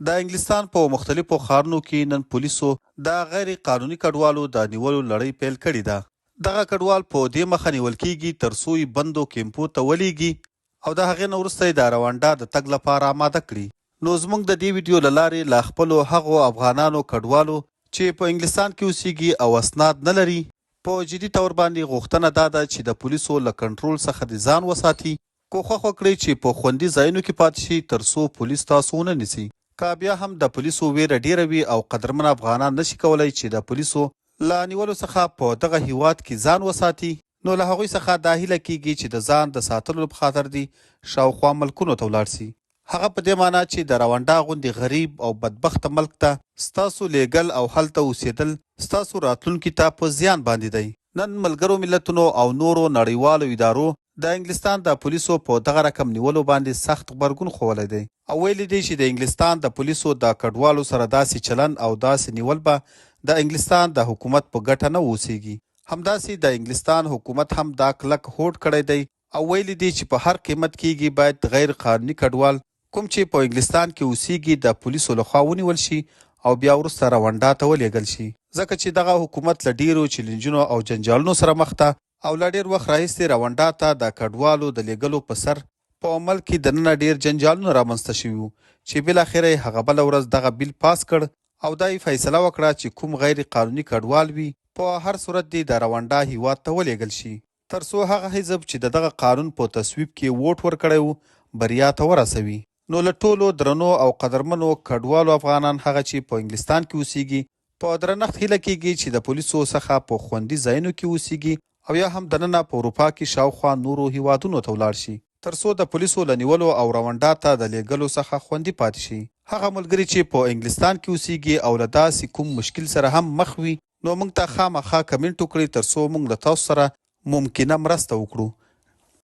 د انګلستان په مختلفو ښارونو کې نن پولیسو د غیر قانوني کډوالو د نیولو لړۍ پیل کړې ده. دغه کډوال په دې مخه نیول کیږي ترڅو یې بندو کیمپو ته ولیږي او د هغې نه وروسته یې د روانډا د تګ لپاره آماده کړي. نو زموږ د دې ویډیو له لارې له خپلو هغو افغانانو کډوالو چې په انګلستان کې اوسیږي او اسناد نه لري په جدي تور باندې غوښتنه دا ده چې د پولیسو له کنټرول څخه د ځان وساتي. کوښښ وکړئ چې په خوندي ځایونو کې پاتې شي ترڅو پولیس تاسو ونه نیسي. که بیا هم د پولیسو ویره ډیره وي او قدرمن افغانان نشي کولی چې د پولیسو له نیولو څخه په دغه هیواد کې ځان وساتي، نو له هغوی څخه دا هیله کیږي چې د ځان د ساتلو په خاطر دي شاوخوا ملکونو ته ولاړ سي. هغه په دې معنی چې د روانډا غوندې غریب او بدبخته ملک ته ستاسو لیږل او هلته اوسېدل ستاسو راتلونکي ته په زیان باندې دی. نن ملګرو ملتونو او نورو نړیوالو ادارو د انګلستان د پولیسو په دغه رقم نیولو باندې سخت غبرګون ښوولی دی او ویلي دی چې د انګلستان د پولیسو د کډوالو سره داسې چلن او داسې نیول به د انګلستان د حکومت په ګټه نه اوسیږي. همداسې د انګلستان حکومت هم دا کلک هوډ کړی دی او ویلي دی چې په هر قیمت کېږي باید غیر قانوني کډوال کوم چې په انګلستان کې اوسیږي د پولیسو لخوا ونیول شي او بیا وروسته روانډا ته ولیږل شي، ځکه چې دغه حکومت له ډیرو چیلنجونو او جنجالونو سره مخ ده او له ډیر وخت راهیسې روانډا ته د کډوالو د لیږلو په سر په ملک کې دننه ډیر جنجالونه رامنځته شوي وو چې بالاخره یې هغه بله ورځ دغه بیل پاس کړ او دا یې فیصله وکړه چې کوم غیر قانوني کډوال وي په هر صورت دې د روانډا هیواد ته ولیږل شي ترڅو هغه حزب چې د دغه قانون په تصویب کې ووټ ورکړی و بریا ته ورسوي. نو له ټولو درنو او قدرمنو کډوالو افغانان هغه چې په انګلستان کې اوسیږي په درنښت هیله کیږي چې د پولیسو څخه په خوندي ځایونو کې اوسیږي او یا هم دننه په اروپا کې شاوخوا نورو هیوادونو ته ولاړ شي ترڅو د پولیسو له نیولو او روانډا ته د لیږلو څخه خوندي پاتې شي. هغه ملګري چې په انګلستان کې اوسیږي او له داسې کوم مشکل سره هم مخ وي نو موږ ته خامخا کمنټ وکړئ ترڅو موږ له تاسو سره ممکنه مرسته وکړو.